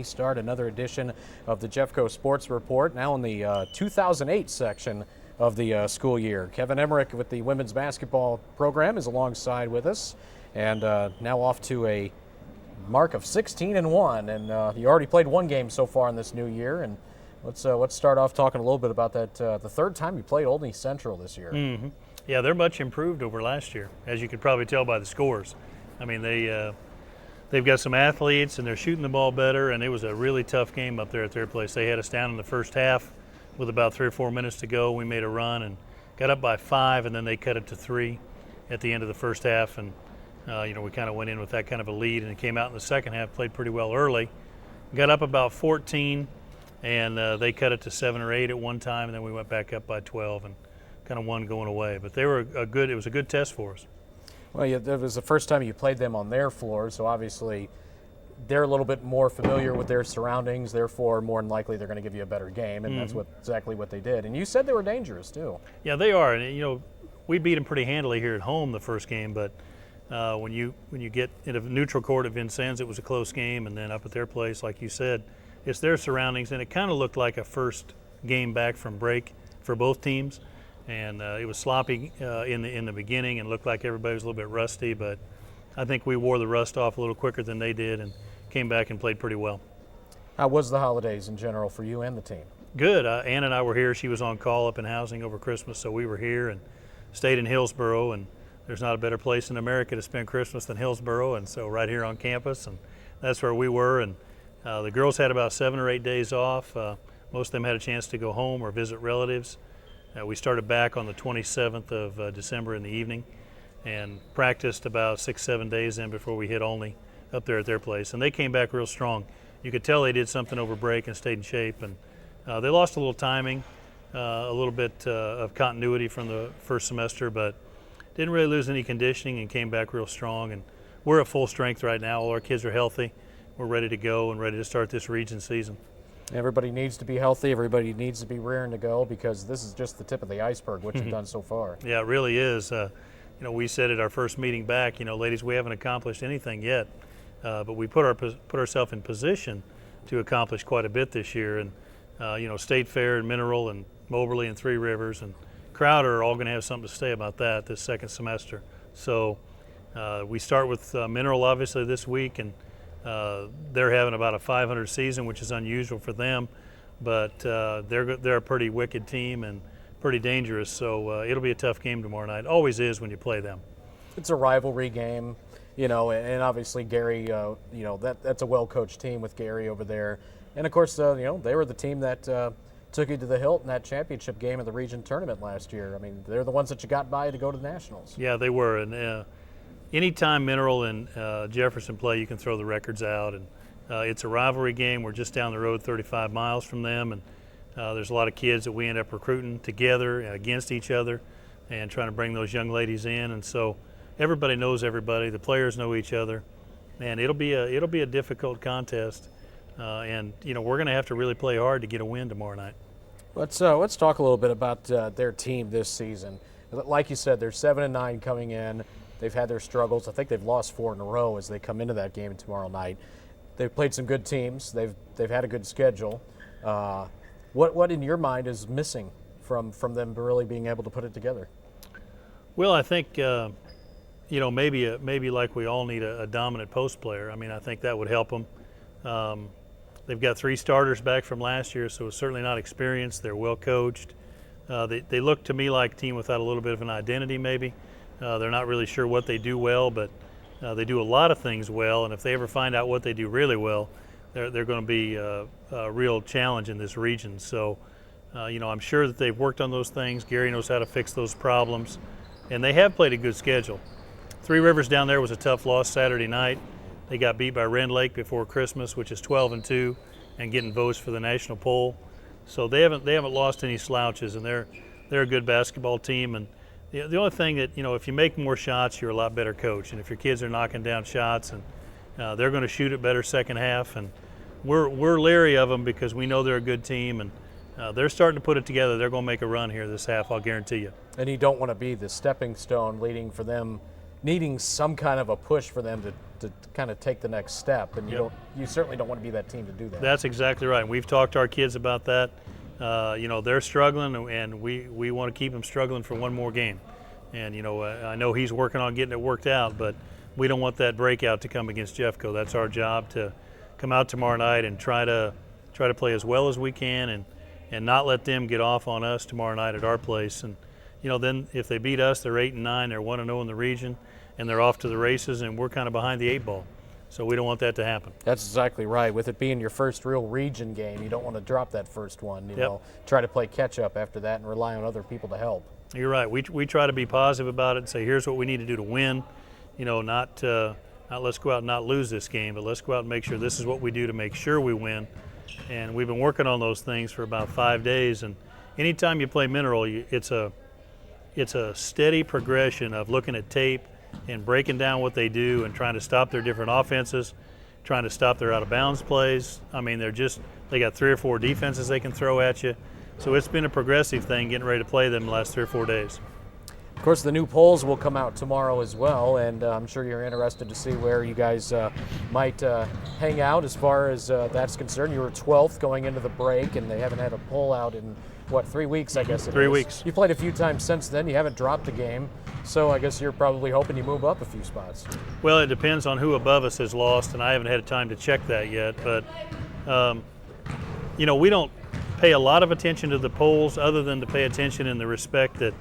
we start another edition of the Jeffco Sports Report, now in the 2008 section of the school year. Kevin Emmerich with the women's basketball program is alongside with us, and now off to a mark of 16-1, and you already played one game so far in this new year, and let's start off talking a little bit about that, the third time you played Old East Central this year. Mm-hmm. Yeah, they're much improved over last year, as you could probably tell by the scores. I mean, they've got some athletes, and they're shooting the ball better, and it was a really tough game up there at their place. They had us down in the first half with about 3 or 4 minutes to go. We made a run and got up by 5, and then they cut it to 3 at the end of the first half, and we kind of went in with that kind of a lead, and it came out in the second half, played pretty well early. Got up about 14, and they cut it to 7 or 8 at one time, and then we went back up by 12 and kind of won going away. But it was a good test for us. Well, yeah, that was the first time you played them on their floor, so obviously they're a little bit more familiar with their surroundings, therefore more than likely they're going to give you a better game, and that's exactly what they did. And you said they were dangerous too. Yeah, they are. And we beat them pretty handily here at home the first game, but when you get in a neutral court at Vincennes, it was a close game, and then up at their place, like you said, it's their surroundings, and it kind of looked like a first game back from break for both teams. And it was sloppy in the beginning and looked like everybody was a little bit rusty, but I think we wore the rust off a little quicker than they did and came back and played pretty well. How was the holidays in general for you and the team? Good. Ann and I were here. She was on call up in housing over Christmas, so we were here and stayed in Hillsboro, and there's not a better place in America to spend Christmas than Hillsboro, and so right here on campus, and that's where we were. And the girls had about 7 or 8 days off. Most of them had a chance to go home or visit relatives. We started back on the 27th of December in the evening and practiced about 6-7 days in before we hit Olney up there at their place. And they came back real strong. You could tell they did something over break and stayed in shape. And they lost a little timing, a little bit of continuity from the first semester, but didn't really lose any conditioning and came back real strong. And we're at full strength right now. All our kids are healthy. We're ready to go and ready to start this region season. Everybody needs to be healthy. Everybody needs to be rearing to go, because this is just the tip of the iceberg, what you've done so far. Yeah, it really is. We said at our first meeting back, ladies, we haven't accomplished anything yet, but we put ourselves in position to accomplish quite a bit this year. And State Fair and Mineral and Moberly and Three Rivers and Crowder are all going to have something to say about that this second semester. So we start with Mineral obviously this week, and they're having about a 500 season, which is unusual for them, but they're a pretty wicked team and pretty dangerous. So it'll be a tough game tomorrow night. Always is when you play them. It's a rivalry game, and obviously Gary, that's a well-coached team with Gary over there, and of course, they were the team that took you to the hilt in that championship game of the region tournament last year. I mean, they're the ones that you got by to go to the nationals. Yeah, they were, and anytime Mineral and Jefferson play, you can throw the records out, and it's a rivalry game. We're just down the road 35 miles from them, and there's a lot of kids that we end up recruiting together against each other and trying to bring those young ladies in, and so everybody knows everybody. The players know each other, and it'll be a difficult contest, and we're going to have to really play hard to get a win tomorrow night. Let's talk a little bit about their team this season. Like you said, they're 7-9 coming in. They've had their struggles. I think they've lost 4 in a row as they come into that game tomorrow night. They've played some good teams. They've had a good schedule. What in your mind is missing from them really being able to put it together? Well, I think maybe like we all need a dominant post player. I mean, I think that would help them. They've got 3 starters back from last year, so it's certainly not experienced. They're well coached. They look to me like a team without a little bit of an identity maybe. They're not really sure what they do well, but they do a lot of things well, and if they ever find out what they do really well, they're going to be a real challenge in this region. So, I'm sure that they've worked on those things. Gary knows how to fix those problems, and they have played a good schedule. Three Rivers down there was a tough loss Saturday night. They got beat by Rend Lake before Christmas, which is 12-2, and getting votes for the national poll. So they haven't lost any slouches, and they're a good basketball team. And the only thing that, if you make more shots, you're a lot better coach. And if your kids are knocking down shots, and they're going to shoot it better second half. And we're leery of them because we know they're a good team, and they're starting to put it together. They're going to make a run here this half, I'll guarantee you. And you don't want to be the stepping stone leading for them needing some kind of a push for them to kind of take the next step, and you certainly don't want to be that team to do that. That's exactly right. We've talked to our kids about that. They're struggling, and we want to keep them struggling for one more game. And I know he's working on getting it worked out, but we don't want that breakout to come against Jeffco. That's our job, to come out tomorrow night and try to play as well as we can, and not let them get off on us tomorrow night at our place. And then if they beat us, they're 8-9, they're 1-0 in the region, and they're off to the races, and we're kind of behind the 8 ball. So we don't want that to happen. That's exactly right. With it being your first real region game, you don't want to drop that first one. You know, try to play catch up after that and rely on other people to help. You're right. We try to be positive about it and say, here's what we need to do to win. Not let's go out and not lose this game, but let's go out and make sure this is what we do to make sure we win. And we've been working on those things for about 5 days. And anytime you play Mineral, it's a steady progression of looking at tape and breaking down what they do and trying to stop their different offenses, trying to stop their out-of-bounds plays. I mean, they got 3 or 4 defenses they can throw at you. So it's been a progressive thing getting ready to play them the last 3 or 4 days. Of course, the new polls will come out tomorrow as well, and I'm sure you're interested to see where you guys might hang out as far as that's concerned. You were 12th going into the break, and they haven't had a poll out in, 3 weeks, I guess it is. 3 weeks. You played a few times since then. You haven't dropped a game, so I guess you're probably hoping you move up a few spots. Well, it depends on who above us has lost, and I haven't had time to check that yet. But, we don't pay a lot of attention to the polls other than to pay attention in the respect that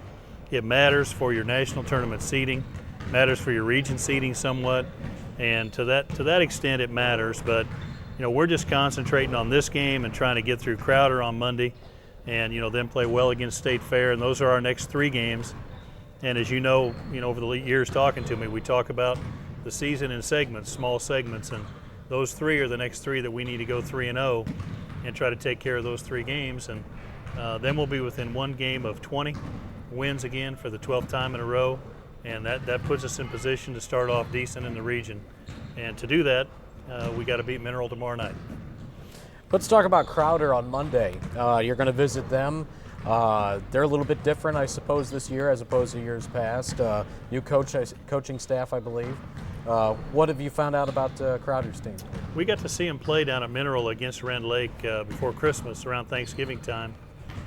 it matters for your national tournament seeding, matters for your region seeding somewhat, and to that extent it matters. But we're just concentrating on this game and trying to get through Crowder on Monday, and then play well against State Fair, and those are our next 3 games. And as you know, over the years talking to me, we talk about the season in segments, small segments, and those 3 are the next 3 that we need to go 3-0 and try to take care of those 3 games, and then we'll be within 1 game of 20 wins again for the 12th time in a row, and that puts us in position to start off decent in the region. And to do that, we got to beat Mineral tomorrow night. Let's talk about Crowder on Monday. You're going to visit them. They're a little bit different, I suppose, this year as opposed to years past. New coaching staff, I believe. What have you found out about Crowder's team? We got to see them play down at Mineral against Rand Lake before Christmas, around Thanksgiving time.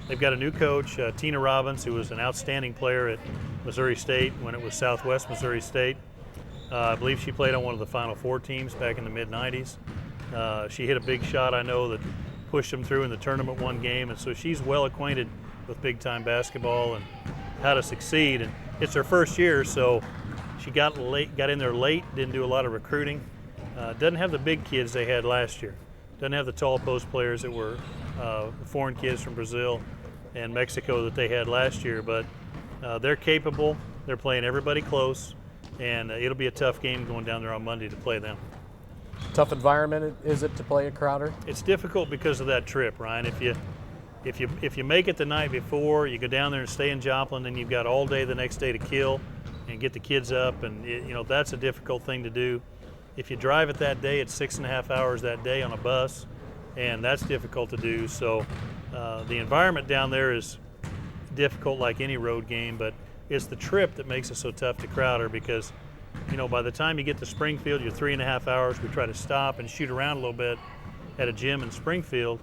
They've got a new coach, Tina Robbins, who was an outstanding player at Missouri State when it was Southwest Missouri State. I believe she played on one of the Final Four teams back in the mid-'90s. She hit a big shot, I know, that pushed them through in the tournament 1 game, and so she's well acquainted with big-time basketball and how to succeed. And it's her first year, so she got in there late, didn't do a lot of recruiting. Doesn't have the big kids they had last year. Doesn't have the tall post players that were foreign kids from Brazil and Mexico that they had last year, but they're capable. They're playing everybody close, and it'll be a tough game going down there on Monday to play them. Tough environment is it to play at Crowder? It's difficult because of that trip, Ryan. If you make it the night before, you go down there and stay in Joplin, then you've got all day the next day to kill and get the kids up, and that's a difficult thing to do. If you drive it that day, it's 6.5 hours that day on a bus, and that's difficult to do. So the environment down there is difficult like any road game, but it's the trip that makes it so tough to Crowder because, by the time you get to Springfield, you're 3.5 hours. We try to stop and shoot around a little bit at a gym in Springfield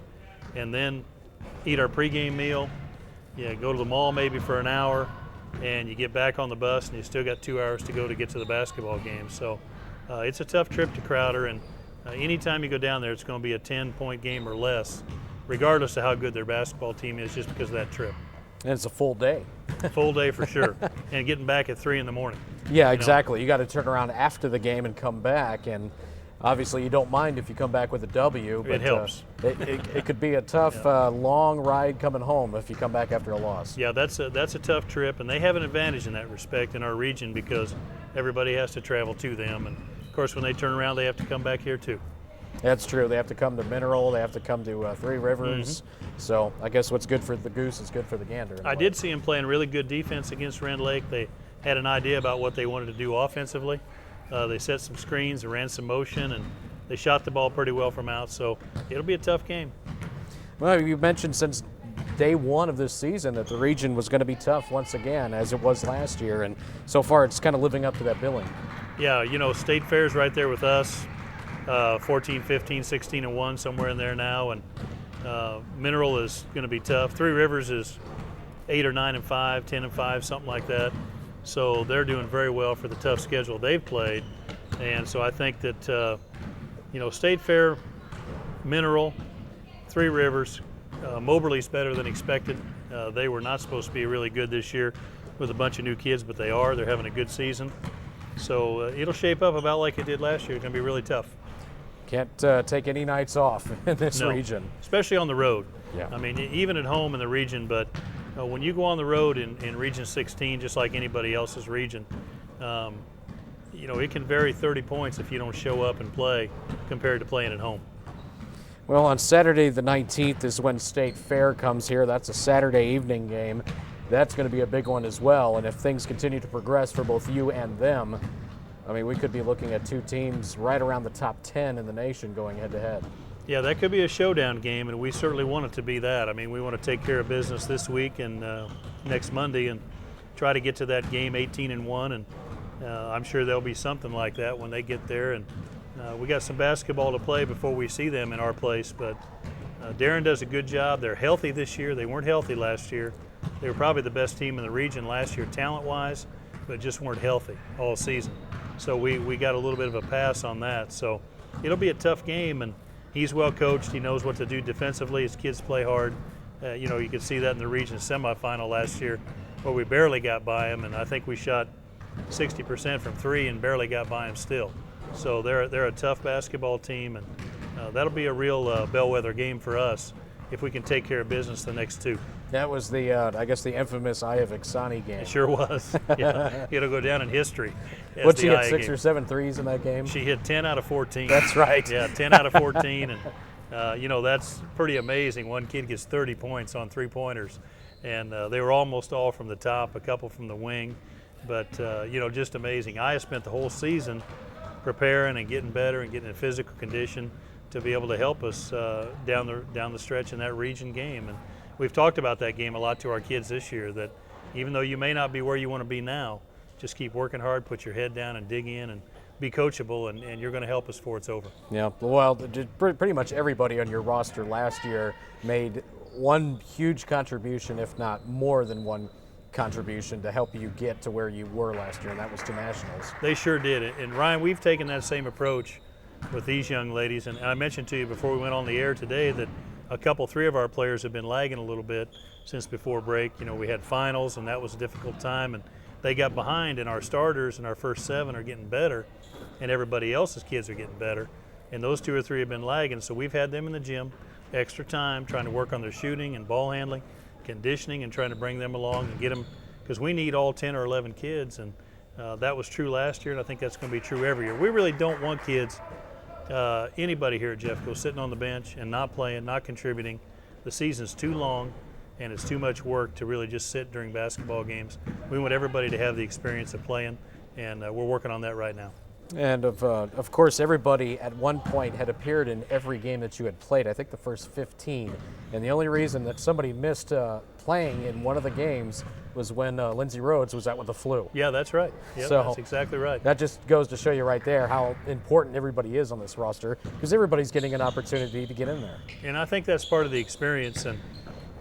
and then eat our pregame meal. You go to the mall maybe for an hour, and you get back on the bus, and you still got 2 hours to go to get to the basketball game. So it's a tough trip to Crowder, and anytime you go down there, it's going to be a 10-point game or less, regardless of how good their basketball team is, just because of that trip. And it's a full day. Full day for sure, and getting back at 3 in the morning. Yeah, exactly. You got to turn around after the game and come back, and obviously you don't mind if you come back with a W. But it helps. It could be a tough, long ride coming home if you come back after a loss. Yeah, that's a tough trip, and they have an advantage in that respect in our region because everybody has to travel to them, and of course when they turn around, they have to come back here too. That's true. They have to come to Mineral. They have to come to Three Rivers. Mm-hmm. So I guess what's good for the goose is good for the gander. I did see them playing really good defense against Rand Lake. They had an idea about what they wanted to do offensively. They set some screens, they ran some motion, and they shot the ball pretty well from out. So it'll be a tough game. Well, you mentioned since day one of this season that the region was going to be tough once again, as it was last year, and so far it's kind of living up to that billing. Yeah, State Fair's right there with us, 14, 15, 16-1, somewhere in there now, and Mineral is going to be tough. Three Rivers is 8 or 9 and 5, 10 and 5, something like that. So they're doing very well for the tough schedule they've played, and so I think that State Fair, Mineral, Three Rivers, Moberly's better than expected. They were not supposed to be really good this year with a bunch of new kids, but they are. They're having a good season. So it'll shape up about like it did last year. It's going to be really tough. Can't take any nights off in this region. Especially on the road. Yeah. I mean, even at home in the region, but when you go on the road in Region 16, just like anybody else's region, it can vary 30 points if you don't show up and play compared to playing at home. Well, on Saturday the 19th is when State Fair comes here. That's a Saturday evening game. That's going to be a big one as well, and if things continue to progress for both you and them, I mean, we could be looking at two teams right around the top 10 in the nation going head-to-head. Yeah, that could be a showdown game, and we certainly want it to be that. I mean, we want to take care of business this week and next Monday and try to get to that game 18-1, and I'm sure there'll be something like that when they get there. And we got some basketball to play before we see them in our place, but Darren does a good job. They're healthy this year. They weren't healthy last year. They were probably the best team in the region last year talent-wise, but just weren't healthy all season. So we got a little bit of a pass on that. So it'll be a tough game, and he's well coached. He knows what to do defensively. His kids play hard. You could see that in the region semifinal last year where we barely got by him, and I think we shot 60% from three and barely got by him still. So they're a tough basketball team, and that'll be a real bellwether game for us if we can take care of business the next two. That was the, I guess, the infamous Eye of Iksani game. It sure was. Yeah, it'll go down in history. What, she hit 6 or 7 threes in that game? She hit 10 out of 14. That's right. Yeah, 10 out of 14, and that's pretty amazing. One kid gets 30 points on three-pointers, and they were almost all from the top, a couple from the wing, but just amazing. Aya spent the whole season preparing and getting better and getting in physical condition to be able to help us down the stretch in that region game. And we've talked about that game a lot to our kids this year, that even though you may not be where you want to be now, just keep working hard, put your head down and dig in and be coachable, and you're going to help us before it's over. Yeah, well, pretty much everybody on your roster last year made one huge contribution, if not more than one contribution, to help you get to where you were last year, and that was to nationals. They sure did. And Ryan, we've taken that same approach with these young ladies, and I mentioned to you before we went on the air today that three of our players have been lagging a little bit since before break. We had finals, and that was a difficult time, and they got behind, and our starters and our first 7 are getting better, and everybody else's kids are getting better, and those 2 or 3 have been lagging, so we've had them in the gym extra time trying to work on their shooting and ball handling, conditioning, and trying to bring them along and get them, because we need all 10 or 11 kids, and that was true last year, and I think that's going to be true every year. We really don't want kids, anybody here at Jeffco, sitting on the bench and not playing, not contributing. The season's too long, and it's too much work to really just sit during basketball games. We want everybody to have the experience of playing, and we're working on that right now. And of course, everybody at one point had appeared in every game that you had played, I think the first 15. And the only reason that somebody missed playing in one of the games was when Lindsay Rhodes was out with the flu. Yeah, that's right. Yep, so that's exactly right. That just goes to show you right there how important everybody is on this roster, because everybody's getting an opportunity to get in there. And I think that's part of the experience, and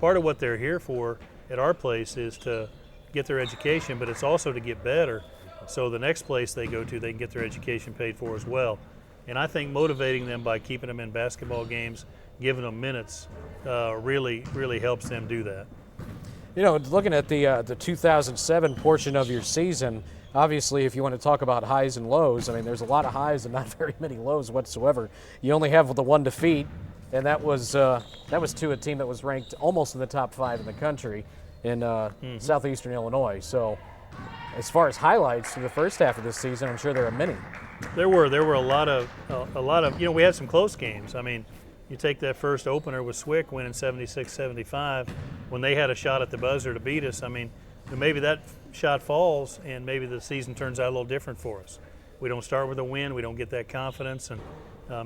part of what they're here for at our place is to get their education, but it's also to get better. So the next place they go to, they can get their education paid for as well. And I think motivating them by keeping them in basketball games, giving them minutes, really helps them do that. Looking at the 2007 portion of your season, obviously if you want to talk about highs and lows, I mean, there's a lot of highs and not very many lows whatsoever. You only have the one defeat, and that was to a team that was ranked almost in the top 5 in the country in southeastern Illinois. So as far as highlights for the first half of this season, I'm sure there are many. There were a lot of we had some close games. I mean, you take that first opener with Swick winning 76-75 when they had a shot at the buzzer to beat us. I mean, maybe that shot falls and maybe the season turns out a little different for us. We don't start with a win, we don't get that confidence, and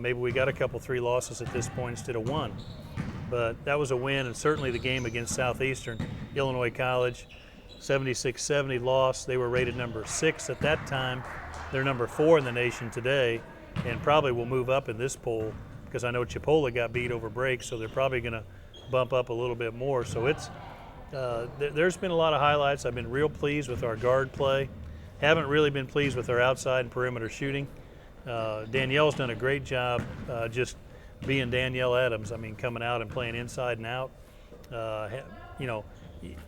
maybe we got a couple 3 losses at this point instead of 1. but that was a win, and certainly the game against Southeastern Illinois College, 76-70 loss. They were rated number 6 at that time. They're number 4 in the nation today, and probably will move up in this poll because I know Chipola got beat over break, so they're probably going to bump up a little bit more. So it's there's been a lot of highlights. I've been real pleased with our guard play. Haven't really been pleased with our outside and perimeter shooting. Danielle's done a great job just being Danielle Adams. I mean, coming out and playing inside and out. You know,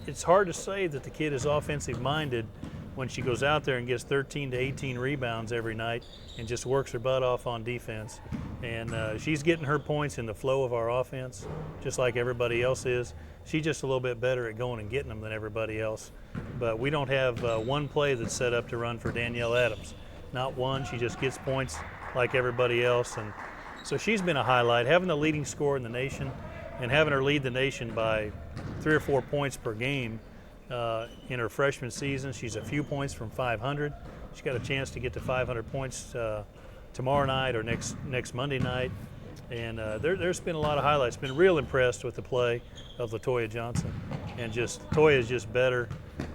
it's hard to say that the kid is offensive minded when she goes out there and gets 13 to 18 rebounds every night and just works her butt off on defense. And she's getting her points in the flow of our offense, just like everybody else is. She's just a little bit better at going and getting them than everybody else. But we don't have one play that's set up to run for Danielle Adams. Not one. She just gets points like everybody else. And so she's been a highlight. Having the leading scorer in the nation and having her lead the nation by 3 or 4 points per game in her freshman season. She's a few points from 500. She's got a chance to get to 500 points tomorrow night or next Monday night. And there's been a lot of highlights. Been real impressed with the play of LaToya Johnson. And Toya is just better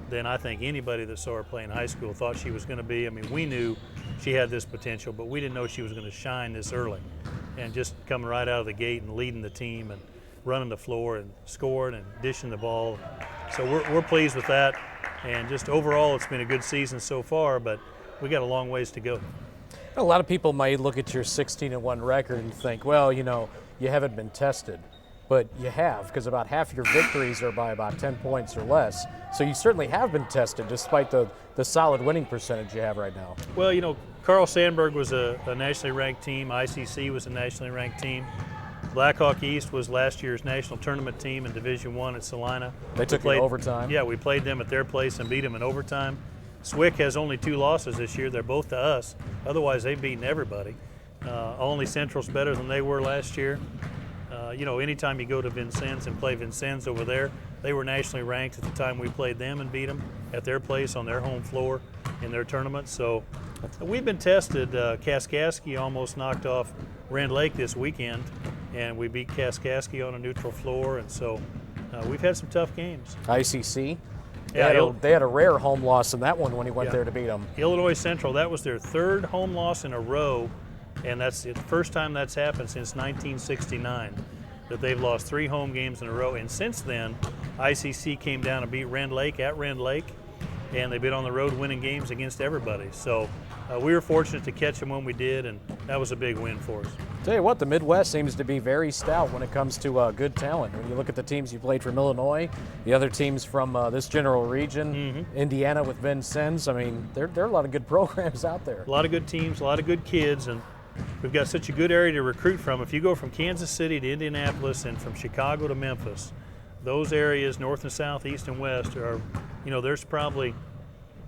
than I think anybody that saw her play in high school thought she was going to be. I mean, we knew she had this potential, but we didn't know she was going to shine this early. And just coming right out of the gate and leading the team and running the floor and scoring and dishing the ball. So we're pleased with that. And just overall, it's been a good season so far, but we got a long ways to go. A lot of people might look at your 16-1 record and think, well, you know, you haven't been tested. But you have, because about half your victories are by about 10 points or less. So you certainly have been tested, despite the solid winning percentage you have right now. Well, you know, Carl Sandburg was a nationally ranked team. ICC was a nationally ranked team. Blackhawk East was last year's national tournament team in Division I at Salina. They took it in overtime. Yeah, we played them at their place and beat them in overtime. Swick has only 2 losses this year. They're both to us. Otherwise, they've beaten everybody. Only Central's better than they were last year. You know, anytime you go to Vincennes and play Vincennes over there, they were nationally ranked at the time we played them and beat them at their place on their home floor in their tournament. So we've been tested. Kaskasky almost knocked off Rand Lake this weekend, and we beat Kaskasky on a neutral floor. And so we've had some tough games. ICC? Yeah, they had a rare home loss in that one when he went there to beat them. Illinois Central, that was their 3rd home loss in a row, and that's the first time that's happened since 1969, that they've lost 3 home games in a row. And since then, ICC came down and beat Rand Lake at Rand Lake, and they've been on the road winning games against everybody. So we were fortunate to catch them when we did, and that was a big win for us. Tell you what, the Midwest seems to be very stout when it comes to good talent. When you look at the teams you played from Illinois, the other teams from this general region, Indiana with Vincennes, I mean, there are a lot of good programs out there. A lot of good teams, a lot of good kids, and we've got such a good area to recruit from. If you go from Kansas City to Indianapolis and from Chicago to Memphis, those areas, north and south, east and west, are, you know, there's probably,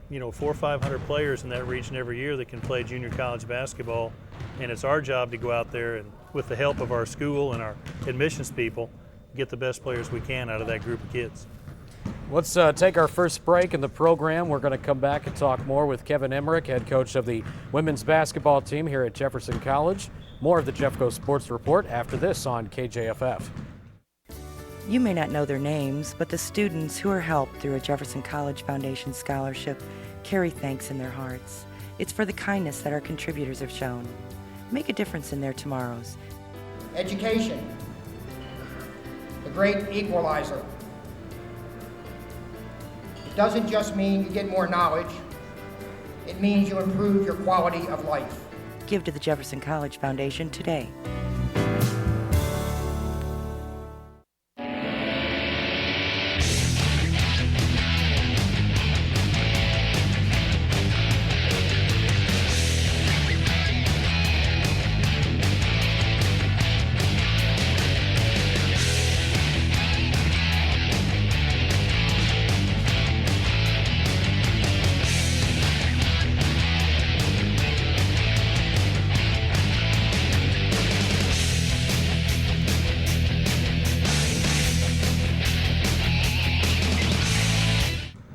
you know, 400 or 500 players in that region every year that can play junior college basketball. And it's our job to go out there and, with the help of our school and our admissions people, get the best players we can out of that group of kids. Let's take our first break in the program. We're going to come back and talk more with Kevin Emmerich, head coach of the women's basketball team here at Jefferson College. More of the Jeffco Sports Report after this on KJFF. You may not know their names, but the students who are helped through a Jefferson College Foundation scholarship carry thanks in their hearts. It's for the kindness that our contributors have shown. Make a difference in their tomorrows. Education, the great equalizer. It doesn't just mean you get more knowledge, it means you improve your quality of life. Give to the Jefferson College Foundation today.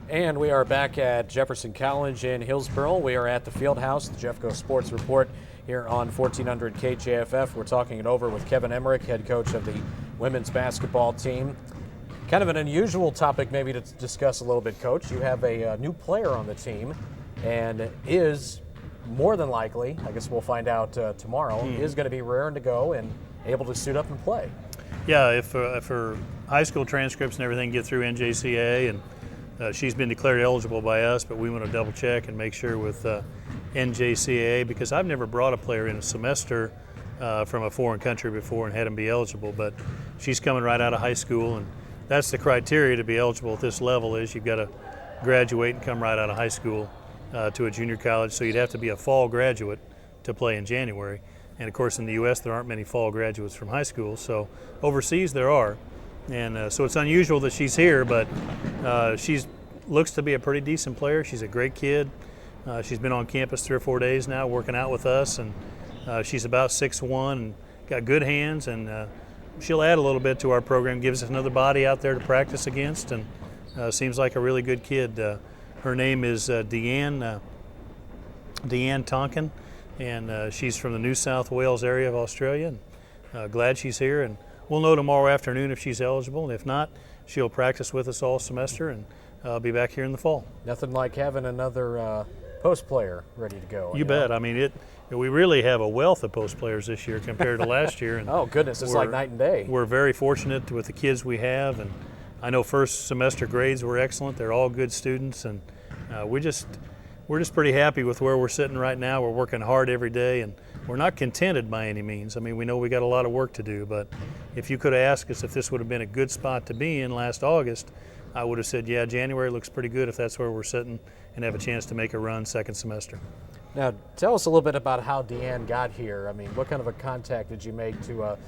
And we are back at Jefferson College in Hillsboro. We are at the Field House, the Jeffco Sports Report here on 1400 KJFF. We're talking it over with Kevin Emmerich, head coach of the women's basketball team. Kind of an unusual topic maybe to discuss a little bit, Coach. You have a new player on the team and is more than likely, I guess we'll find out tomorrow, is going to be raring to go and able to suit up and play. Yeah, if her high school transcripts and everything get through NJCA, and she's been declared eligible by us, but we want to double check and make sure with NJCA, because I've never brought a player in a semester from a foreign country before and had them be eligible, but she's coming right out of high school, and that's the criteria to be eligible at this level is you've got to graduate and come right out of high school to a junior college, so you'd have to be a fall graduate to play in January. And of course in the U.S. there aren't many fall graduates from high school, so overseas there are. And so it's unusual that she's here, but she looks to be a pretty decent player. She's a great kid. She's been on campus 3 or 4 days now working out with us, and she's about 6'1", and got good hands, and she'll add a little bit to our program, gives us another body out there to practice against, and seems like a really good kid. Her name is Deanne Tonkin, and she's from the New South Wales area of Australia. And glad she's here, and we'll know tomorrow afternoon if she's eligible, and if not, she'll practice with us all semester and be back here in the fall. Nothing like having another post player ready to go. You bet. I mean, we really have a wealth of post players this year compared to last year. And oh goodness, it's like night and day. We're very fortunate with the kids we have, and I know first semester grades were excellent. They're all good students, and we're just pretty happy with where we're sitting right now. We're working hard every day, and we're not contented by any means. I mean, we know we got a lot of work to do, but if you could have asked us if this would have been a good spot to be in last August, I would have said, yeah, January looks pretty good if that's where we're sitting and have a chance to make a run second semester. Now, tell us a little bit about how Deanne got here. I mean, what kind of a contact did you make to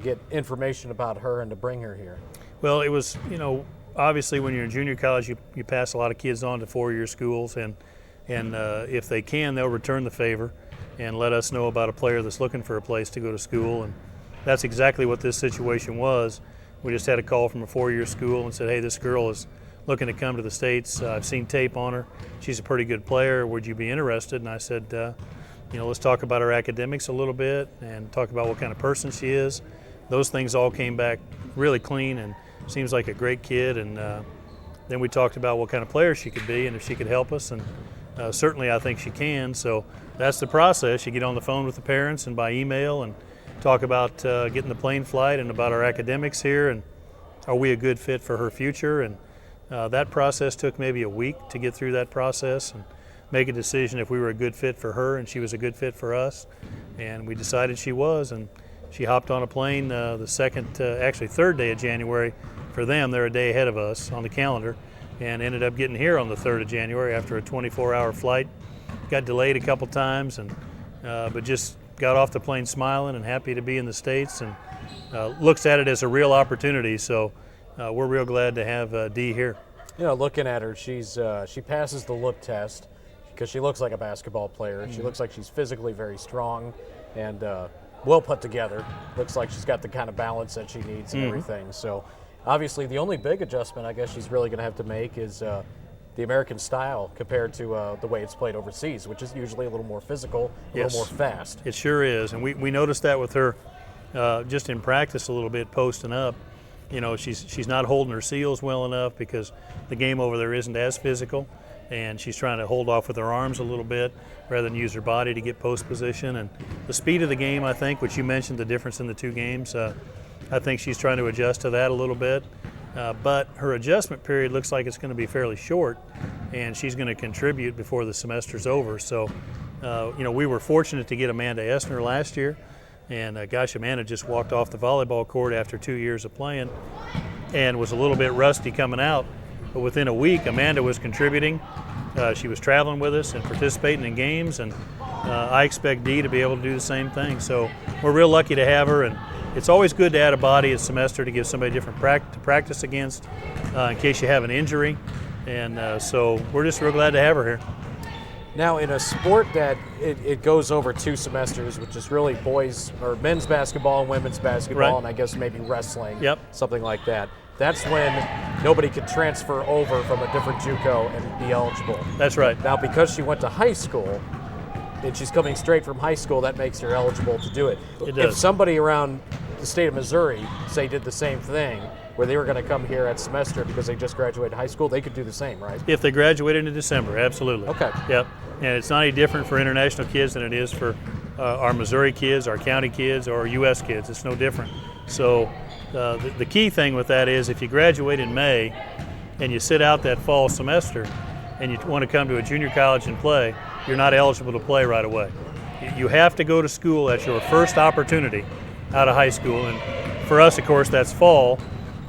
get information about her and to bring her here? Well, it was, obviously when you're in junior college, you pass a lot of kids on to 4-year schools, and if they can, they'll return the favor and let us know about a player that's looking for a place to go to school, and that's exactly what this situation was. We just had a call from a 4-year school and said, hey, this girl is looking to come to the States. I've seen tape on her. She's a pretty good player. Would you be interested? And I said, let's talk about her academics a little bit and talk about what kind of person she is. Those things all came back really clean and seems like a great kid. And then we talked about what kind of player she could be and if she could help us. And certainly I think she can. So that's the process. You get on the phone with the parents and by email and talk about getting the plane flight and about our academics here and are we a good fit for her future. And that process took maybe a week to get through that process and make a decision if we were a good fit for her and she was a good fit for us. And we decided she was, and she hopped on a plane the third day of January. For them, they're a day ahead of us on the calendar, and ended up getting here on the 3rd of January after a 24-hour flight. Got delayed a couple times, and but just got off the plane smiling and happy to be in the States, and looks at it as a real opportunity. So we're real glad to have Dee here. Looking at her, she passes the look test because she looks like a basketball player. Mm-hmm. She looks like she's physically very strong and well put together. Looks like she's got the kind of balance that she needs and everything. So obviously the only big adjustment I guess she's really going to have to make is the American style compared to the way it's played overseas, which is usually a little more physical, a little more fast. It sure is, and we noticed that with her just in practice a little bit, posting up. She's not holding her seals well enough because the game over there isn't as physical, and she's trying to hold off with her arms a little bit rather than use her body to get post position. And the speed of the game, I think, which you mentioned, the difference in the two games, I think she's trying to adjust to that a little bit. But her adjustment period looks like it's going to be fairly short, and she's going to contribute before the semester's over. So, we were fortunate to get Amanda Essner last year, and Amanda just walked off the volleyball court after 2 years of playing and was a little bit rusty coming out. But within a week, Amanda was contributing. She was traveling with us and participating in games, and I expect Dee to be able to do the same thing. So we're real lucky to have her, and it's always good to add a body a semester to give somebody different to practice against in case you have an injury. And so we're just real glad to have her here. Now, in a sport that it goes over 2 semesters, which is really boys or men's basketball and women's basketball, and I guess maybe wrestling, something like that. That's when nobody could transfer over from a different JUCO and be eligible. That's right. Now, because she went to high school, and she's coming straight from high school, that makes her eligible to do it. It does. If somebody around the state of Missouri, say, did the same thing, where they were going to come here at semester because they just graduated high school, they could do the same, right? If they graduated in December, absolutely. Okay. Yep. And it's not any different for international kids than it is for our Missouri kids, our county kids, or U.S. kids. It's no different. So the key thing with that is if you graduate in May and you sit out that fall semester and you want to come to a junior college and play, you're not eligible to play right away. You have to go to school at your first opportunity out of high school. And for us, of course, that's fall.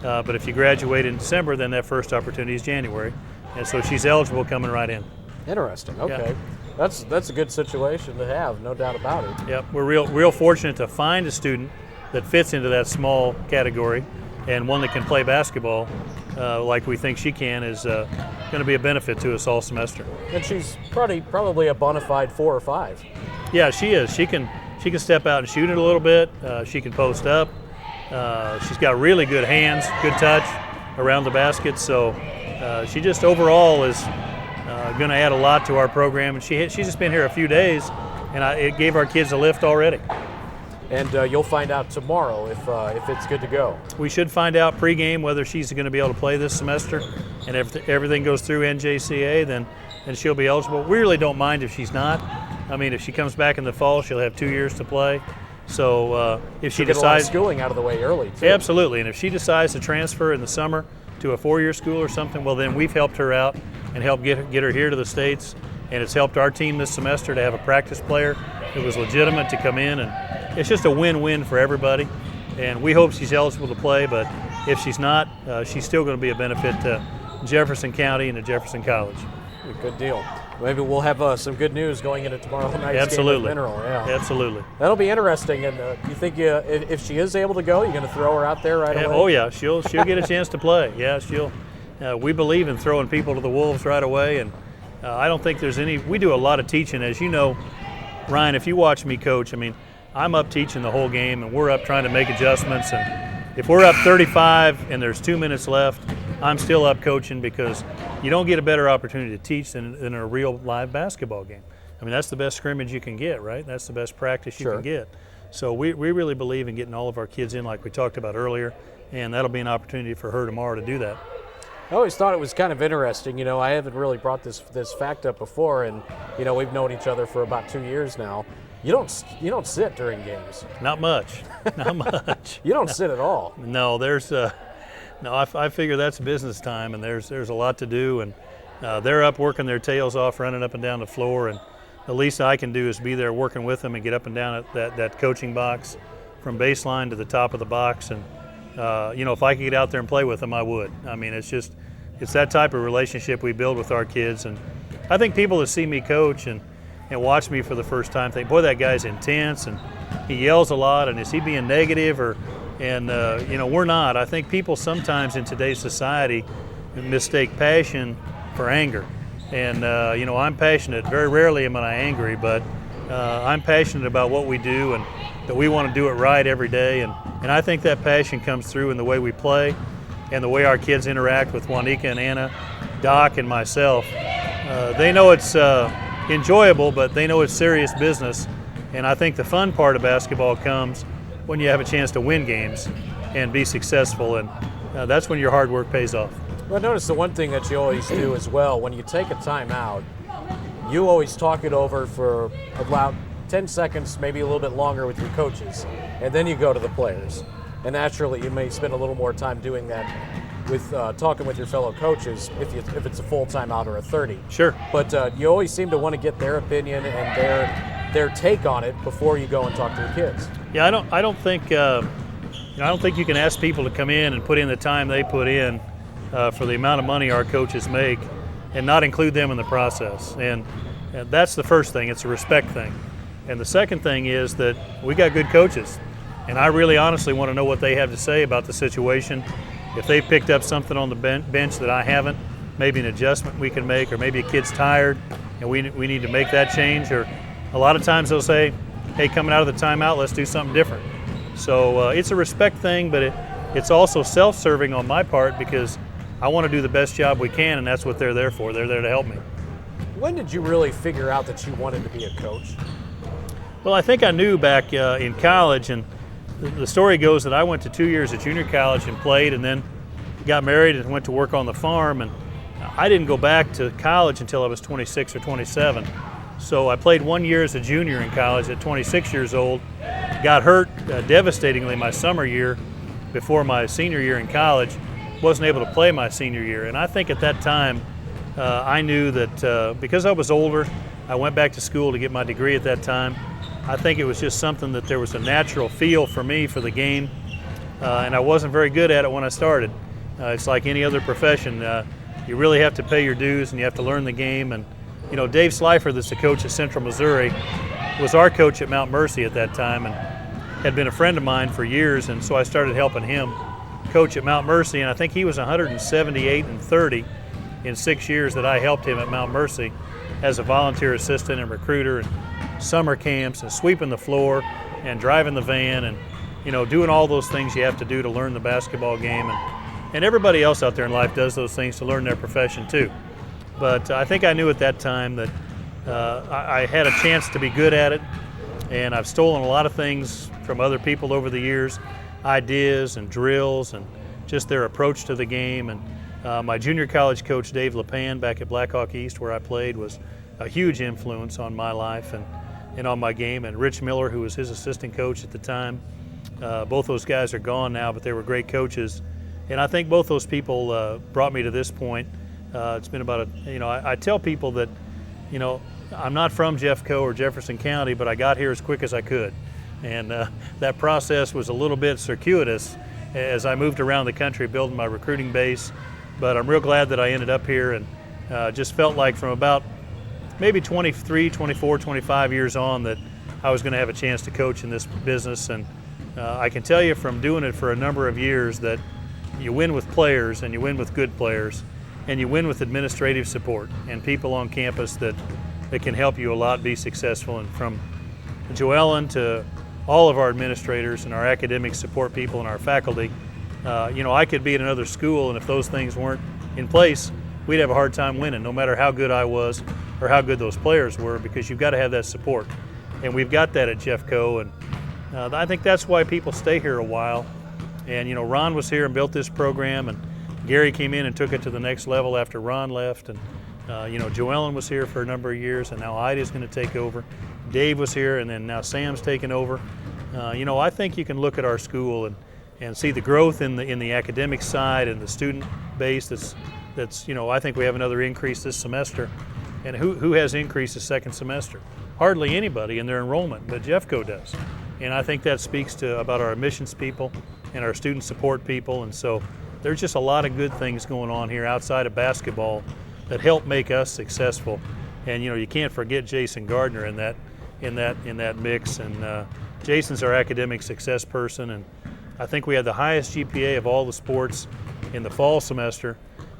But if you graduate in December, then that first opportunity is January. And so she's eligible coming right in. Interesting. Okay. Yeah. That's a good situation to have, no doubt about it. Yep. We're real fortunate to find a student that fits into that small category, and one that can play basketball like we think she can is going to be a benefit to us all semester. And she's probably a bona fide 4 or 5. Yeah, she is. She can step out and shoot it a little bit. She can post up. She's got really good hands, good touch around the basket. So she just overall is going to add a lot to our program. And she's just been here a few days, and it gave our kids a lift already. And you'll find out tomorrow if it's good to go. We should find out pregame whether she's going to be able to play this semester. And if everything goes through NJCA, then she'll be eligible. We really don't mind if she's not. I mean, if she comes back in the fall, she'll have 2 years to play. So if she decides, get a lot of schooling out of the way early, too. Absolutely. And if she decides to transfer in the summer to a 4-year school or something, well, then we've helped her out and helped get her here to the States. And it's helped our team this semester to have a practice player that was legitimate to come in. And it's just a win-win for everybody. And we hope she's eligible to play, but if she's not, she's still going to be a benefit to Jefferson County and to Jefferson College. Good deal. Maybe we'll have some good news going into tomorrow night's game with Mineral. Yeah. Absolutely. That'll be interesting. And you think if she is able to go, you're going to throw her out there right away? Oh yeah, she'll get a chance to play. Yeah, she'll. We believe in throwing people to the wolves right away, and I don't think there's any. We do a lot of teaching, as you know, Ryan. If you watch me coach, I mean, I'm up teaching the whole game, and we're up trying to make adjustments. And if we're up 35 and there's 2 minutes left, I'm still up coaching, because you don't get a better opportunity to teach than a real live basketball game. I mean, that's the best scrimmage you can get, right? That's the best practice you can get. So we really believe in getting all of our kids in, like we talked about earlier, and that'll be an opportunity for her tomorrow to do that. I always thought it was kind of interesting. You know, I haven't really brought this fact up before, and you know, we've known each other for about 2 years now. You don't sit during games. Not much. Not much. You don't sit at all. No, there's no. I figure that's business time, and there's a lot to do, and they're up working their tails off, running up and down the floor, and the least I can do is be there working with them and get up and down at that coaching box, from baseline to the top of the box. And you know, if I could get out there and play with them, I would. I mean, it's that type of relationship we build with our kids, and I think people that see me coach and watch me for the first time think, boy, that guy's intense and he yells a lot, and is he being negative? And you know, we're not. I think people sometimes in today's society mistake passion for anger. And you know, I'm passionate. Very rarely am I angry, but I'm passionate about what we do, and that we want to do it right every day. And I think that passion comes through in the way we play and the way our kids interact with Juanica and Anna, Doc, and myself. They know it's enjoyable, but they know it's serious business. And I think the fun part of basketball comes when you have a chance to win games and be successful, and that's when your hard work pays off. Well, I notice the one thing that you always do as well, when you take a timeout, you always talk it over for about 10 seconds, maybe a little bit longer with your coaches, and then you go to the players. And naturally, you may spend a little more time doing that with talking with your fellow coaches if it's a full timeout or a 30. Sure. But you always seem to want to get their opinion and their take on it before you go and talk to the kids. Yeah, I don't think you can ask people to come in and put in the time they put in for the amount of money our coaches make and not include them in the process. And that's the first thing. It's a respect thing. And the second thing is that we got good coaches, and I really honestly want to know what they have to say about the situation. If they picked up something on the bench that I haven't, maybe an adjustment we can make, or maybe a kid's tired and we need to make that change. Or a lot of times they'll say, hey, coming out of the timeout, let's do something different. So it's a respect thing, but it's also self-serving on my part, because I want to do the best job we can, and that's what they're there for. They're there to help me. When did you really figure out that you wanted to be a coach? Well, I think I knew back in college, and the story goes that I went to 2 years at junior college and played, and then got married and went to work on the farm, and I didn't go back to college until I was 26 or 27. So I played 1 year as a junior in college at 26 years old, got hurt devastatingly my summer year before my senior year in college, wasn't able to play my senior year. And I think at that time I knew that because I was older, I went back to school to get my degree at that time. I think it was just something that there was a natural feel for me for the game, and I wasn't very good at it when I started. It's like any other profession. You really have to pay your dues and you have to learn the game. And you know, Dave Slifer, that's the coach at Central Missouri, was our coach at Mount Mercy at that time and had been a friend of mine for years, and so I started helping him coach at Mount Mercy, and I think he was 178-30 in 6 years that I helped him at Mount Mercy as a volunteer assistant and recruiter and summer camps and sweeping the floor and driving the van and, you know, doing all those things you have to do to learn the basketball game. And everybody else out there in life does those things to learn their profession too. But I think I knew at that time that I had a chance to be good at it, and I've stolen a lot of things from other people over the years, ideas and drills and just their approach to the game. And my junior college coach, Dave LePan, back at Blackhawk East where I played, was a huge influence on my life and on my game. And Rich Miller, who was his assistant coach at the time, both those guys are gone now, but they were great coaches. And I think both those people brought me to this point. It's been about I tell people that, you know, I'm not from Jeffco or Jefferson County, but I got here as quick as I could. And that process was a little bit circuitous as I moved around the country building my recruiting base. But I'm real glad that I ended up here, and just felt like from about maybe 23, 24, 25 years on that I was going to have a chance to coach in this business. And I can tell you from doing it for a number of years that you win with players, and you win with good players, and you win with administrative support and people on campus that can help you a lot be successful. And from Joellen to all of our administrators and our academic support people and our faculty, I could be at another school, and if those things weren't in place, we'd have a hard time winning, no matter how good I was or how good those players were, because you've got to have that support. And we've got that at Jeffco, and I think that's why people stay here a while. And, you know, Ron was here and built this program, and Gary came in and took it to the next level after Ron left. And, Joellen was here for a number of years, and now Ida's going to take over. Dave was here, and then now Sam's taken over. I think you can look at our school and see the growth in the academic side and the student base that's I think we have another increase this semester. And who has increased the second semester? Hardly anybody in their enrollment, but Jeffco does. And I think that speaks about our admissions people and our student support people. And so there's just a lot of good things going on here outside of basketball that help make us successful. And you can't forget Jason Gardner in that mix. And Jason's our academic success person, and I think we had the highest GPA of all the sports in the fall semester.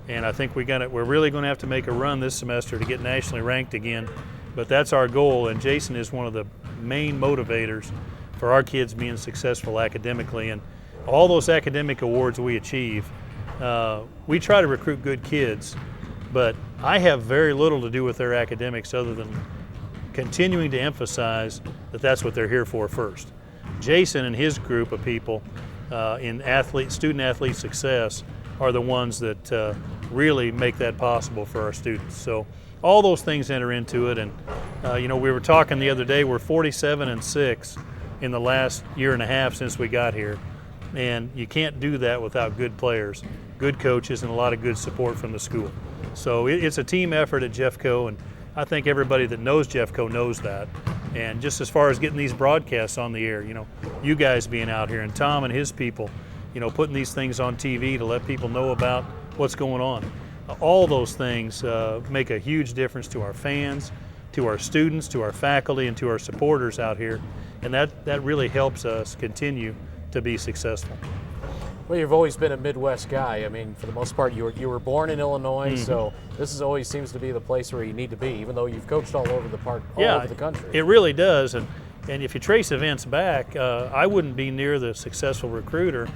And I think we're really going to have to make a run this semester to get nationally ranked again. But that's our goal, and Jason is one of the main motivators for our kids being successful academically. And all those academic awards we achieve, we try to recruit good kids, but I have very little to do with their academics other than continuing to emphasize that that's what they're here for first. Jason and his group of people in student-athlete success are the ones that really make that possible for our students. So all those things enter into it. And we were talking the other day, we're 47-6 in the last year and a half since we got here. And you can't do that without good players, good coaches, and a lot of good support from the school. So it's a team effort at Jeffco, and I think everybody that knows Jeffco knows that. And just as far as getting these broadcasts on the air, you guys being out here, and Tom and his people, putting these things on TV to let people know about what's going on. All those things make a huge difference to our fans, to our students, to our faculty, and to our supporters out here. And that really helps us continue to be successful. Well, you've always been a Midwest guy. I mean, for the most part, you were born in Illinois, mm-hmm. So this always seems to be the place where you need to be, even though you've coached all over the country. It really does. And if you trace events back, I wouldn't be near the successful recruiter,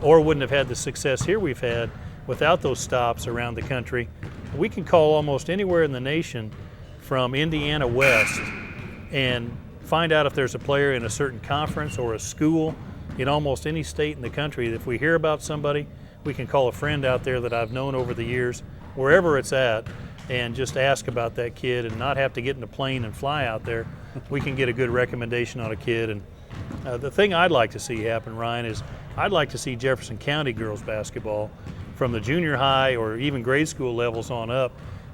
or wouldn't have had the success here we've had without those stops around the country. We can call almost anywhere in the nation from Indiana west and find out if there's a player in a certain conference or a school in almost any state in the country. If we hear about somebody, we can call a friend out there that I've known over the years, wherever it's at, and just ask about that kid and not have to get in a plane and fly out there. We can get a good recommendation on a kid. And the thing I'd like to see happen, Ryan, is I'd like to see Jefferson County girls basketball from the junior high or even grade school levels on up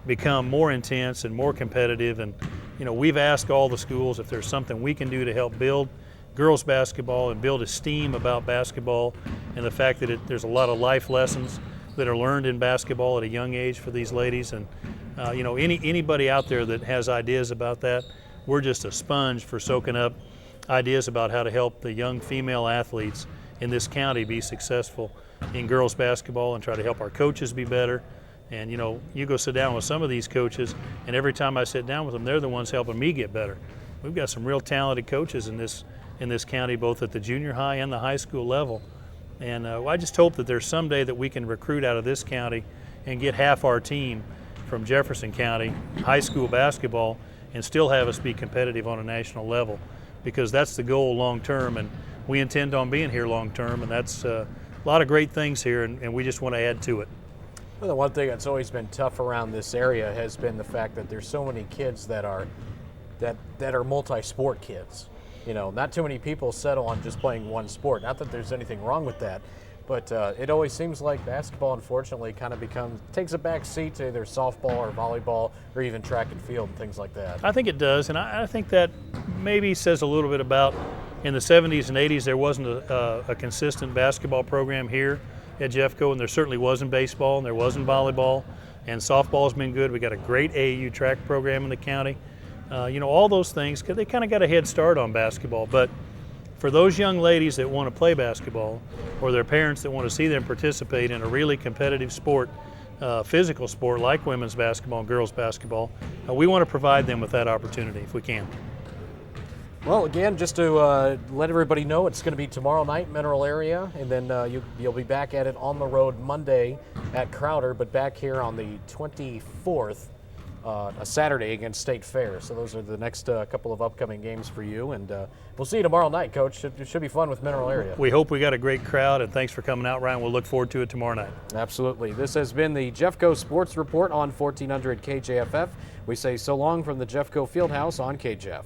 become more intense and more competitive. And we've asked all the schools if there's something we can do to help build girls basketball and build esteem about basketball, and the fact that there's a lot of life lessons that are learned in basketball at a young age for these ladies. And anybody out there that has ideas about that, we're just a sponge for soaking up ideas about how to help the young female athletes in this county be successful in girls basketball and try to help our coaches be better. And you go sit down with some of these coaches, and every time I sit down with them, they're the ones helping me get better. We've got some real talented coaches in this county, both at the junior high and the high school level. And I just hope that there's someday that we can recruit out of this county and get half our team from Jefferson County high school basketball and still have us be competitive on a national level, because that's the goal long term, and we intend on being here long term, and that's a lot of great things here, and we just want to add to it. Well, the one thing that's always been tough around this area has been the fact that there's so many kids that are multi-sport kids. Not too many people settle on just playing one sport. Not that there's anything wrong with that, but it always seems like basketball, unfortunately, kind of takes a back seat to either softball or volleyball or even track and field and things like that. I think it does, and I think that maybe says a little bit about in the 70s and 80s there wasn't a consistent basketball program here at Jeffco, and there certainly wasn't baseball, and there wasn't volleyball, and softball has been good. We got a great AAU track program in the county. All those things, they kind of got a head start on basketball. But for those young ladies that want to play basketball, or their parents that want to see them participate in a really competitive sport, physical sport like women's basketball and girls basketball, we want to provide them with that opportunity if we can. Well, again, just to let everybody know, it's going to be tomorrow night, Mineral area, and then you'll be back at it on the road Monday at Crowder, but back here on the 24th, a Saturday against State Fair. So those are the next couple of upcoming games for you, and we'll see you tomorrow night, Coach. It should be fun with Mineral area. We hope we got a great crowd, and thanks for coming out, Ryan. We'll look forward to it tomorrow night. Absolutely. This has been the Jeffco Sports Report on 1400 KJFF. We say so long from the Jeffco Fieldhouse on KJF.